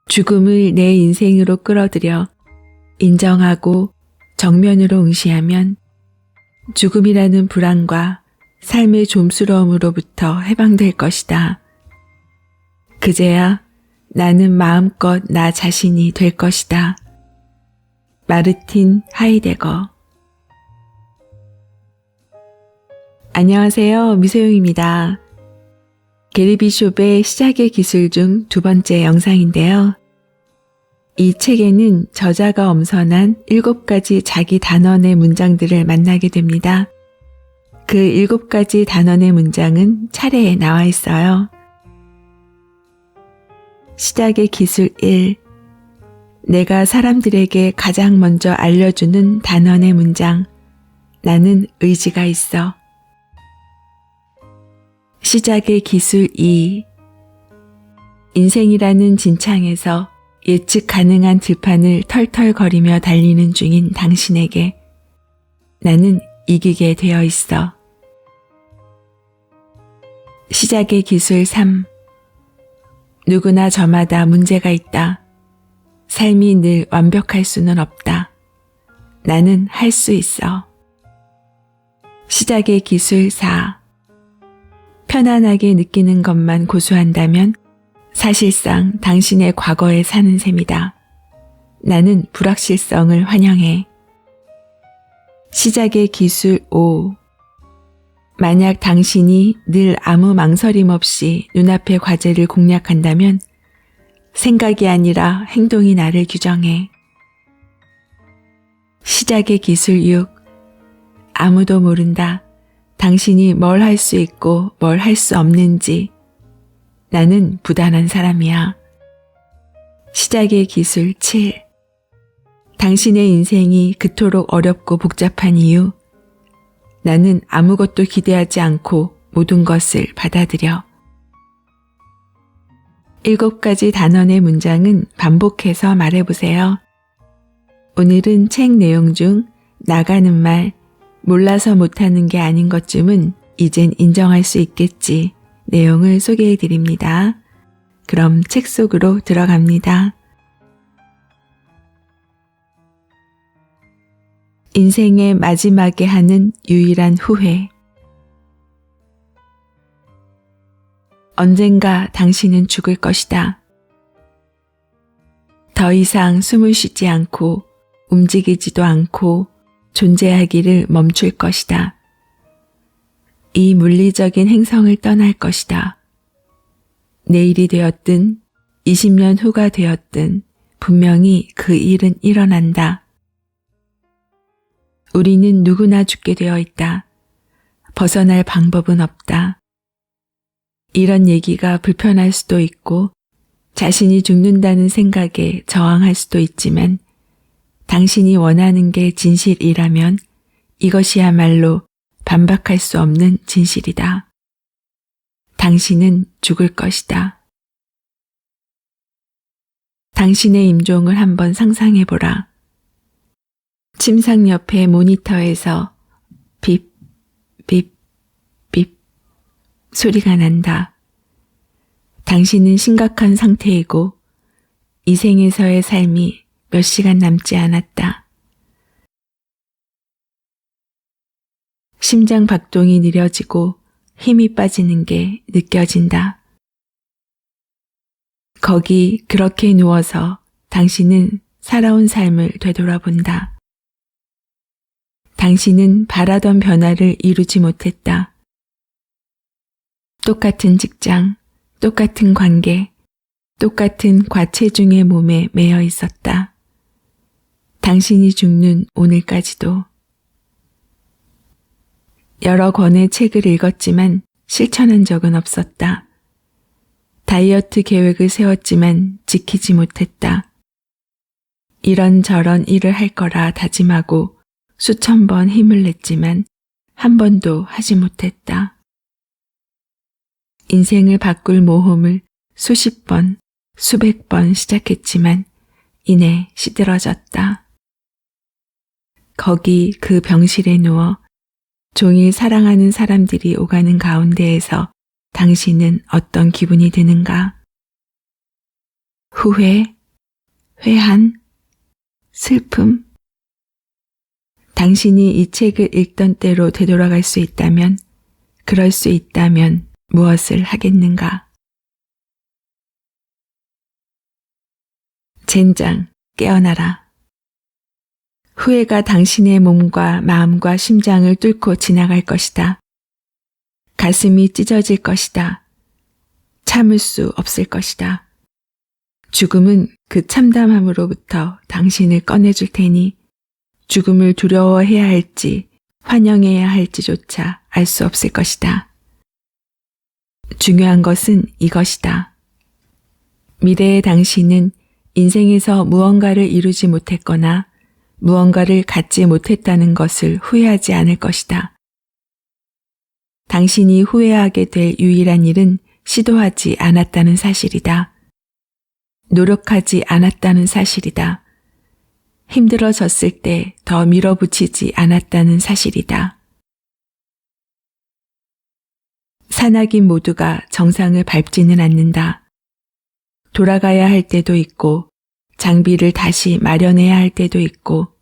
죽음을 내 인생으로 끌어들여 인정하고 정면으로 응시하면 죽음이라는 불안과 삶의 좀스러움으로부터 해방될 것이다. 그제야 나는 마음껏 나 자신이 될 것이다. 마르틴 하이데거. 안녕하세요. 미소영입니다. 게리 비숍의 시작의 기술 중 두 번째 영상인데요. 이 책에는 저자가 엄선한 7가지 자기 단원의 문장들을 만나게 됩니다. 그 7가지 단원의 문장은 차례에 나와 있어요. 시작의 기술 1. 내가 사람들에게 가장 먼저 알려주는 단원의 문장. 나는 의지가 있어. 시작의 기술 2. 인생이라는 진창에서 예측 가능한 들판을 털털거리며 달리는 중인 당신에게 나는 이기게 되어 있어. 시작의 기술 3. 누구나 저마다 문제가 있다. 삶이 늘 완벽할 수는 없다. 나는 할 수 있어. 시작의 기술 4. 편안하게 느끼는 것만 고수한다면 사실상 당신의 과거에 사는 셈이다. 나는 불확실성을 환영해. 시작의 기술 5. 만약 당신이 늘 아무 망설임 없이 눈앞의 과제를 공략한다면 생각이 아니라 행동이 나를 규정해. 시작의 기술 6. 아무도 모른다. 당신이 뭘 할 수 있고 뭘 할 수 없는지. 나는 부단한 사람이야. 시작의 기술 7. 당신의 인생이 그토록 어렵고 복잡한 이유. 나는 아무것도 기대하지 않고 모든 것을 받아들여. 7가지 단원의 문장은 반복해서 말해보세요. 오늘은 책 내용 중 나가는 말, 몰라서 못하는 게 아닌 것쯤은 이젠 인정할 수 있겠지. 내용을 소개해 드립니다. 그럼 책 속으로 들어갑니다. 인생의 마지막에 하는 유일한 후회. 언젠가 당신은 죽을 것이다. 더 이상 숨을 쉬지 않고 움직이지도 않고 존재하기를 멈출 것이다. 이 물리적인 행성을 떠날 것이다. 내일이 되었든 20년 후가 되었든 분명히 그 일은 일어난다. 우리는 누구나 죽게 되어 있다. 벗어날 방법은 없다. 이런 얘기가 불편할 수도 있고 자신이 죽는다는 생각에 저항할 수도 있지만 당신이 원하는 게 진실이라면 이것이야말로 반박할 수 없는 진실이다. 당신은 죽을 것이다. 당신의 임종을 한번 상상해보라. 침상 옆의 모니터에서 빕, 빕, 빕 소리가 난다. 당신은 심각한 상태이고 이 생에서의 삶이 몇 시간 남지 않았다. 심장 박동이 느려지고 힘이 빠지는 게 느껴진다. 거기 그렇게 누워서 당신은 살아온 삶을 되돌아본다. 당신은 바라던 변화를 이루지 못했다. 똑같은 직장, 똑같은 관계, 똑같은 과체중의 몸에 매여 있었다. 당신이 죽는 오늘까지도. 여러 권의 책을 읽었지만 실천한 적은 없었다. 다이어트 계획을 세웠지만 지키지 못했다. 이런저런 일을 할 거라 다짐하고 수천 번 힘을 냈지만 한 번도 하지 못했다. 인생을 바꿀 모험을 수십 번, 수백 번 시작했지만 이내 시들어졌다. 거기 그 병실에 누워 종일 사랑하는 사람들이 오가는 가운데에서 당신은 어떤 기분이 드는가? 후회, 회한, 슬픔. 당신이 이 책을 읽던 때로 되돌아갈 수 있다면, 그럴 수 있다면 무엇을 하겠는가? 젠장, 깨어나라. 후회가 당신의 몸과 마음과 심장을 뚫고 지나갈 것이다. 가슴이 찢어질 것이다. 참을 수 없을 것이다. 죽음은 그 참담함으로부터 당신을 꺼내줄 테니 죽음을 두려워해야 할지 환영해야 할지조차 알 수 없을 것이다. 중요한 것은 이것이다. 미래의 당신은 인생에서 무언가를 이루지 못했거나 무언가를 갖지 못했다는 것을 후회하지 않을 것이다. 당신이 후회하게 될 유일한 일은 시도하지 않았다는 사실이다. 노력하지 않았다는 사실이다. 힘들어졌을 때 더 밀어붙이지 않았다는 사실이다. 산악인 모두가 정상을 밟지는 않는다. 돌아가야 할 때도 있고 장비를 다시 마련해야 할 때도 있고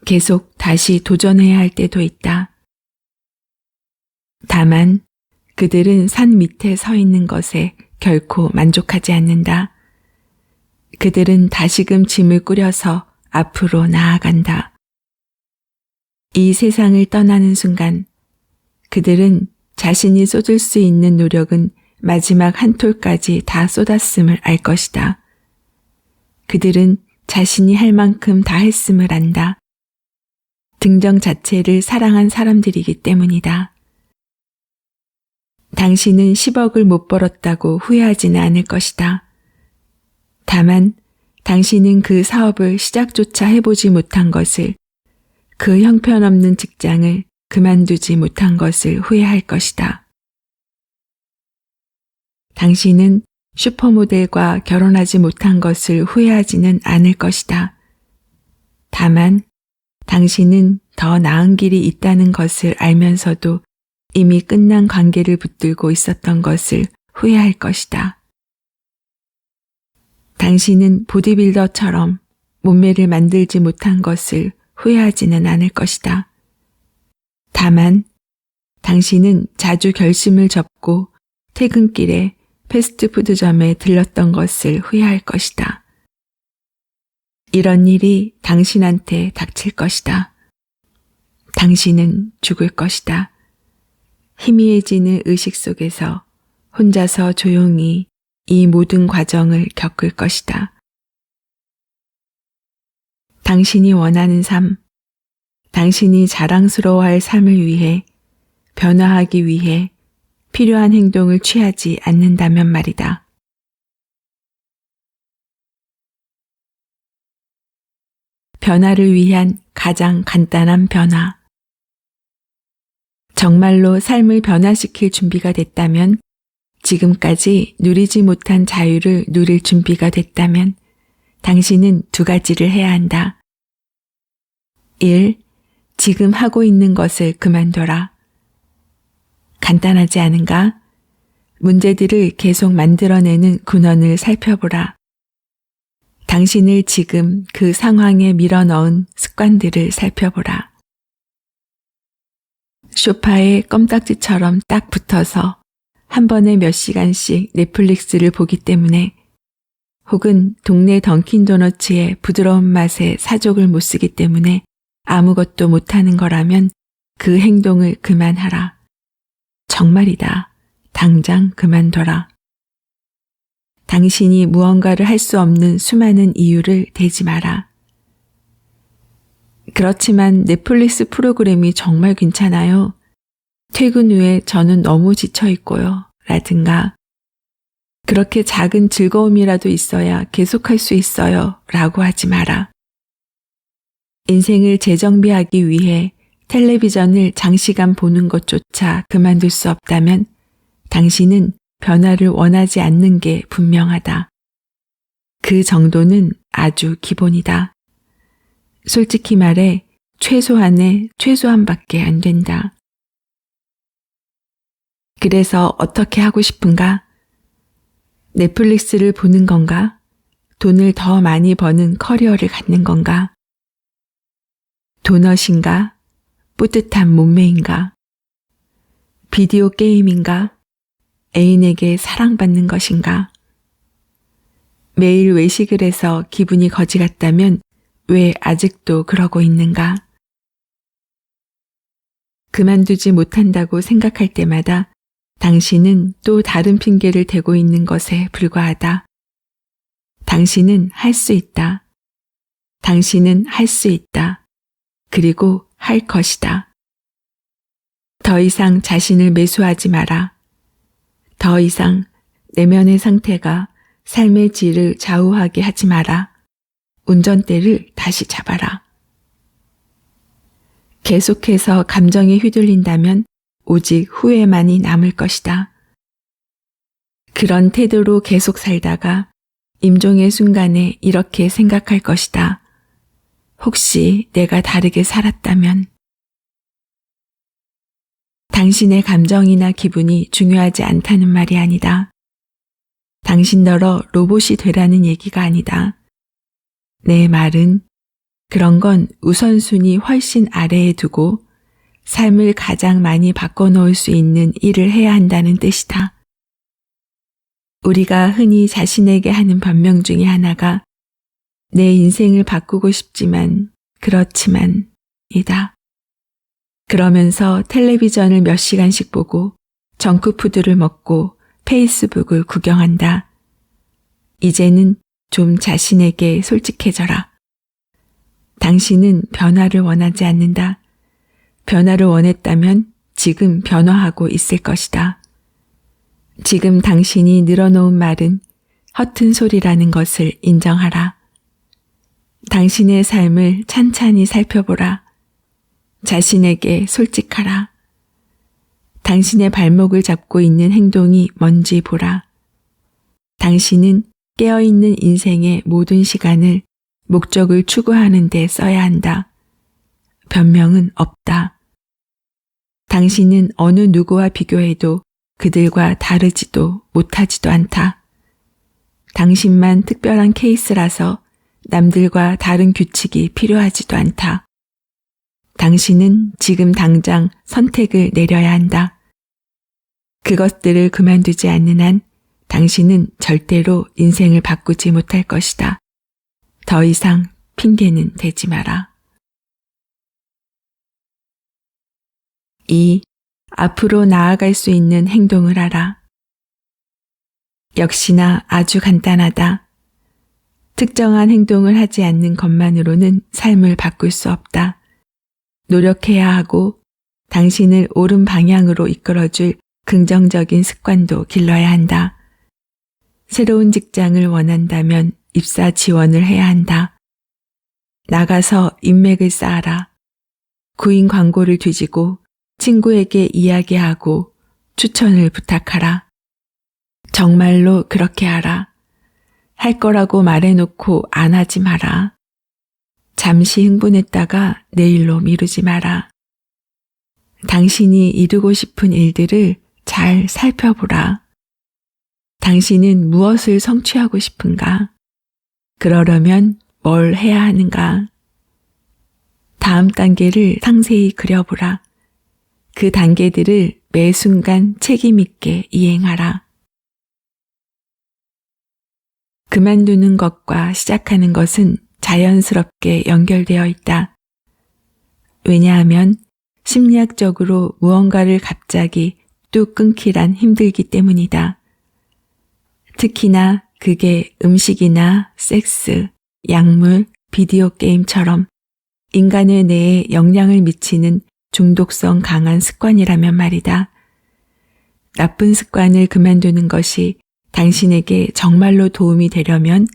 계속 다시 도전해야 할 때도 있다. 다만 그들은 산 밑에 서 있는 것에 결코 만족하지 않는다. 그들은 다시금 짐을 꾸려서 앞으로 나아간다. 이 세상을 떠나는 순간 그들은 자신이 쏟을 수 있는 노력은 마지막 한 톨까지 다 쏟았음을 알 것이다. 그들은 자신이 할 만큼 다 했음을 안다. 등정 자체를 사랑한 사람들이기 때문이다. 당신은 10억을 못 벌었다고 후회하지는 않을 것이다. 다만 당신은 그 사업을 시작조차 해보지 못한 것을, 그 형편없는 직장을 그만두지 못한 것을 후회할 것이다. 당신은 슈퍼모델과 결혼하지 못한 것을 후회하지는 않을 것이다. 다만 당신은 더 나은 길이 있다는 것을 알면서도 이미 끝난 관계를 붙들고 있었던 것을 후회할 것이다. 당신은 보디빌더처럼 몸매를 만들지 못한 것을 후회하지는 않을 것이다. 다만 당신은 자주 결심을 접고 퇴근길에 패스트푸드점에 들렀던 것을 후회할 것이다. 이런 일이 당신한테 닥칠 것이다. 당신은 죽을 것이다. 희미해지는 의식 속에서 혼자서 조용히 이 모든 과정을 겪을 것이다. 당신이 원하는 삶, 당신이 자랑스러워할 삶을 위해, 변화하기 위해 필요한 행동을 취하지 않는다면 말이다. 변화를 위한 가장 간단한 변화. 정말로 삶을 변화시킬 준비가 됐다면, 지금까지 누리지 못한 자유를 누릴 준비가 됐다면 당신은 두 가지를 해야 한다. 1. 지금 하고 있는 것을 그만둬라. 간단하지 않은가? 문제들을 계속 만들어내는 근원을 살펴보라. 당신을 지금 그 상황에 밀어넣은 습관들을 살펴보라. 소파에 껌딱지처럼 딱 붙어서 한 번에 몇 시간씩 넷플릭스를 보기 때문에, 혹은 동네 던킨도너츠의 부드러운 맛에 사족을 못 쓰기 때문에 아무것도 못하는 거라면 그 행동을 그만하라. 정말이다. 당장 그만둬라. 당신이 무언가를 할 수 없는 수많은 이유를 대지 마라. 그렇지만 넷플릭스 프로그램이 정말 괜찮아요. 퇴근 후에 저는 너무 지쳐있고요. 라든가 그렇게 작은 즐거움이라도 있어야 계속할 수 있어요. 라고 하지 마라. 인생을 재정비하기 위해 텔레비전을 장시간 보는 것조차 그만둘 수 없다면 당신은 변화를 원하지 않는 게 분명하다. 그 정도는 아주 기본이다. 솔직히 말해 최소한의 최소한밖에 안 된다. 그래서 어떻게 하고 싶은가? 넷플릭스를 보는 건가? 돈을 더 많이 버는 커리어를 갖는 건가? 도넛인가? 뿌듯한 몸매인가? 비디오 게임인가? 애인에게 사랑받는 것인가? 매일 외식을 해서 기분이 거지 같다면 왜 아직도 그러고 있는가? 그만두지 못한다고 생각할 때마다 당신은 또 다른 핑계를 대고 있는 것에 불과하다. 당신은 할 수 있다. 당신은 할 수 있다. 그리고 할 것이다. 더 이상 자신을 매수하지 마라. 더 이상 내면의 상태가 삶의 질을 좌우하게 하지 마라. 운전대를 다시 잡아라. 계속해서 감정에 휘둘린다면 오직 후회만이 남을 것이다. 그런 태도로 계속 살다가 임종의 순간에 이렇게 생각할 것이다. 혹시 내가 다르게 살았다면? 당신의 감정이나 기분이 중요하지 않다는 말이 아니다. 당신더러 로봇이 되라는 얘기가 아니다. 내 말은 그런 건 우선순위 훨씬 아래에 두고 삶을 가장 많이 바꿔놓을 수 있는 일을 해야 한다는 뜻이다. 우리가 흔히 자신에게 하는 변명 중에 하나가 내 인생을 바꾸고 싶지만 그렇지만 이다. 그러면서 텔레비전을 몇 시간씩 보고 정크푸드를 먹고 페이스북을 구경한다. 이제는 좀 자신에게 솔직해져라. 당신은 변화를 원하지 않는다. 변화를 원했다면 지금 변화하고 있을 것이다. 지금 당신이 늘어놓은 말은 허튼 소리라는 것을 인정하라. 당신의 삶을 찬찬히 살펴보라. 자신에게 솔직하라. 당신의 발목을 잡고 있는 행동이 뭔지 보라. 당신은 깨어있는 인생의 모든 시간을 목적을 추구하는 데 써야 한다. 변명은 없다. 당신은 어느 누구와 비교해도 그들과 다르지도 못하지도 않다. 당신만 특별한 케이스라서 남들과 다른 규칙이 필요하지도 않다. 당신은 지금 당장 선택을 내려야 한다. 그것들을 그만두지 않는 한 당신은 절대로 인생을 바꾸지 못할 것이다. 더 이상 핑계는 대지 마라. 2. 앞으로 나아갈 수 있는 행동을 하라. 역시나 아주 간단하다. 특정한 행동을 하지 않는 것만으로는 삶을 바꿀 수 없다. 노력해야 하고 당신을 옳은 방향으로 이끌어줄 긍정적인 습관도 길러야 한다. 새로운 직장을 원한다면 입사 지원을 해야 한다. 나가서 인맥을 쌓아라. 구인 광고를 뒤지고 친구에게 이야기하고 추천을 부탁하라. 정말로 그렇게 하라. 할 거라고 말해놓고 안 하지 마라. 잠시 흥분했다가 내일로 미루지 마라. 당신이 이루고 싶은 일들을 잘 살펴보라. 당신은 무엇을 성취하고 싶은가? 그러려면 뭘 해야 하는가? 다음 단계를 상세히 그려보라. 그 단계들을 매 순간 책임 있게 이행하라. 그만두는 것과 시작하는 것은 자연스럽게 연결되어 있다. 왜냐하면 심리학적으로 무언가를 갑자기 뚝 끊기란 힘들기 때문이다. 특히나 그게 음식이나 섹스, 약물, 비디오 게임처럼 인간의 뇌에 영향을 미치는 중독성 강한 습관이라면 말이다. 나쁜 습관을 그만두는 것이 당신에게 정말로 도움이 되려면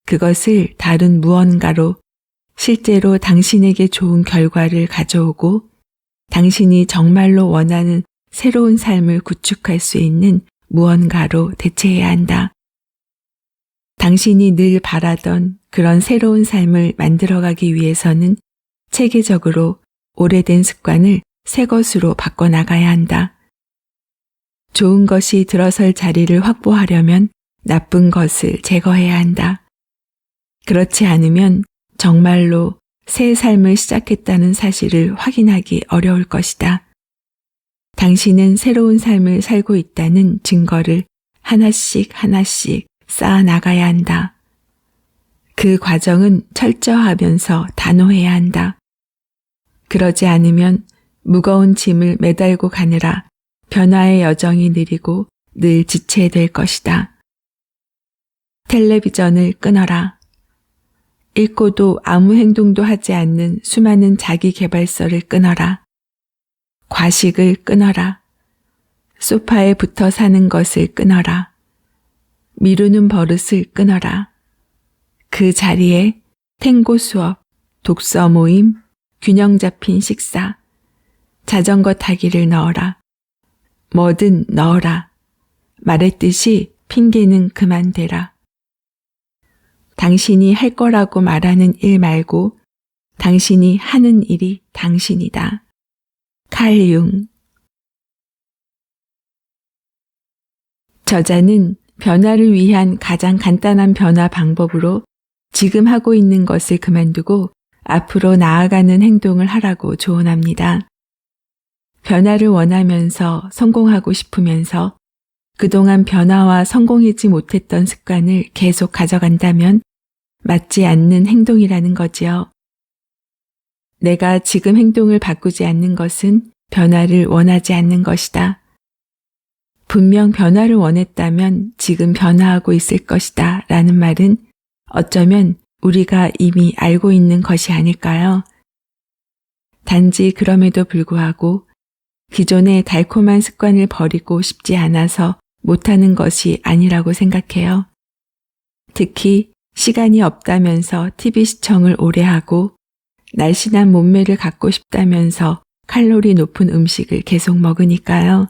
그것을 다른 무언가로 실제로 당신에게 좋은 결과를 가져오고 당신이 정말로 원하는 새로운 삶을 구축할 수 있는 무언가로 대체해야 한다. 당신이 늘 바라던 그런 새로운 삶을 만들어가기 위해서는 체계적으로 오래된 습관을 새 것으로 바꿔나가야 한다. 좋은 것이 들어설 자리를 확보하려면 나쁜 것을 제거해야 한다. 그렇지 않으면 정말로 새 삶을 시작했다는 사실을 확인하기 어려울 것이다. 당신은 새로운 삶을 살고 있다는 증거를 하나씩 하나씩 쌓아 나가야 한다. 그 과정은 철저하면서 단호해야 한다. 그러지 않으면 무거운 짐을 매달고 가느라 변화의 여정이 느리고 늘 지체될 것이다. 텔레비전을 끊어라. 읽고도 아무 행동도 하지 않는 수많은 자기 개발서를 끊어라. 과식을 끊어라. 소파에 붙어 사는 것을 끊어라. 미루는 버릇을 끊어라. 그 자리에 탱고 수업, 독서 모임, 균형 잡힌 식사, 자전거 타기를 넣어라. 뭐든 넣어라. 말했듯이 핑계는 그만 대라. 당신이 할 거라고 말하는 일 말고 당신이 하는 일이 당신이다. 칼 융. 저자는 변화를 위한 가장 간단한 변화 방법으로 지금 하고 있는 것을 그만두고 앞으로 나아가는 행동을 하라고 조언합니다. 변화를 원하면서 성공하고 싶으면서 그동안 변화와 성공하지 못했던 습관을 계속 가져간다면 맞지 않는 행동이라는 거지요. 내가 지금 행동을 바꾸지 않는 것은 변화를 원하지 않는 것이다. 분명 변화를 원했다면 지금 변화하고 있을 것이다 라는 말은 어쩌면 우리가 이미 알고 있는 것이 아닐까요? 단지 그럼에도 불구하고 기존의 달콤한 습관을 버리고 싶지 않아서 못하는 것이 아니라고 생각해요. 특히 시간이 없다면서 TV 시청을 오래 하고 날씬한 몸매를 갖고 싶다면서 칼로리 높은 음식을 계속 먹으니까요.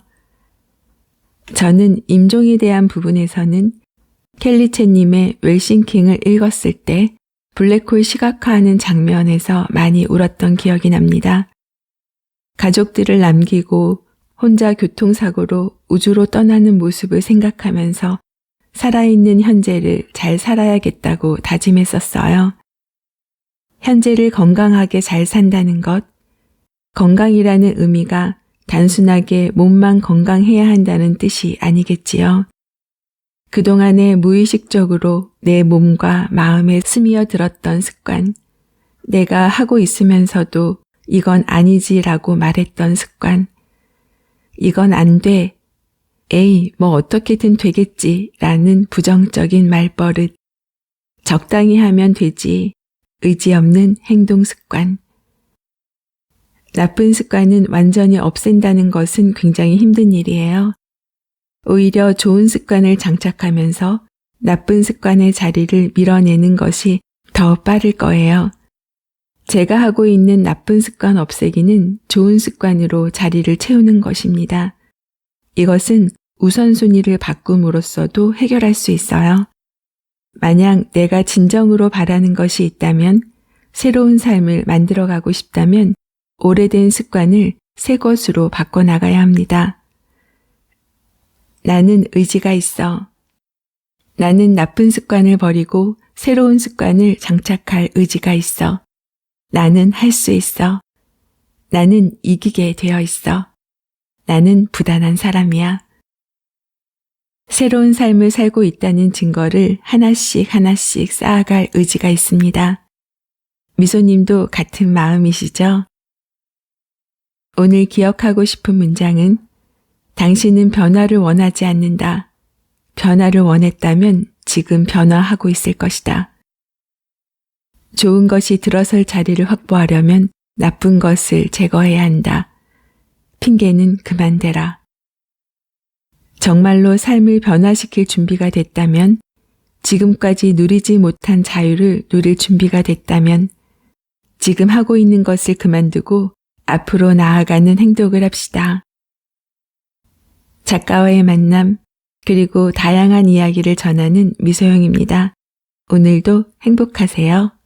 저는 임종에 대한 부분에서는 켈리 챗님의 웰싱킹을 읽었을 때 블랙홀 시각화하는 장면에서 많이 울었던 기억이 납니다. 가족들을 남기고 혼자 교통사고로 우주로 떠나는 모습을 생각하면서 살아있는 현재를 잘 살아야겠다고 다짐했었어요. 현재를 건강하게 잘 산다는 것, 건강이라는 의미가 단순하게 몸만 건강해야 한다는 뜻이 아니겠지요. 그동안에 무의식적으로 내 몸과 마음에 스며들었던 습관, 내가 하고 있으면서도 이건 아니지라고 말했던 습관, 이건 안 돼, 에이 뭐 어떻게든 되겠지 라는 부정적인 말버릇, 적당히 하면 되지, 의지 없는 행동 습관. 나쁜 습관은 완전히 없앤다는 것은 굉장히 힘든 일이에요. 오히려 좋은 습관을 장착하면서 나쁜 습관의 자리를 밀어내는 것이 더 빠를 거예요. 제가 하고 있는 나쁜 습관 없애기는 좋은 습관으로 자리를 채우는 것입니다. 이것은 우선순위를 바꿈으로써도 해결할 수 있어요. 만약 내가 진정으로 바라는 것이 있다면, 새로운 삶을 만들어가고 싶다면 오래된 습관을 새 것으로 바꿔나가야 합니다. 나는 의지가 있어. 나는 나쁜 습관을 버리고 새로운 습관을 장착할 의지가 있어. 나는 할 수 있어. 나는 이기게 되어 있어. 나는 부단한 사람이야. 새로운 삶을 살고 있다는 증거를 하나씩 하나씩 쌓아갈 의지가 있습니다. 미소님도 같은 마음이시죠? 오늘 기억하고 싶은 문장은 당신은 변화를 원하지 않는다. 변화를 원했다면 지금 변화하고 있을 것이다. 좋은 것이 들어설 자리를 확보하려면 나쁜 것을 제거해야 한다. 핑계는 그만 대라. 정말로 삶을 변화시킬 준비가 됐다면, 지금까지 누리지 못한 자유를 누릴 준비가 됐다면, 지금 하고 있는 것을 그만두고 앞으로 나아가는 행동을 합시다. 작가와의 만남, 그리고 다양한 이야기를 전하는 미소영입니다. 오늘도 행복하세요.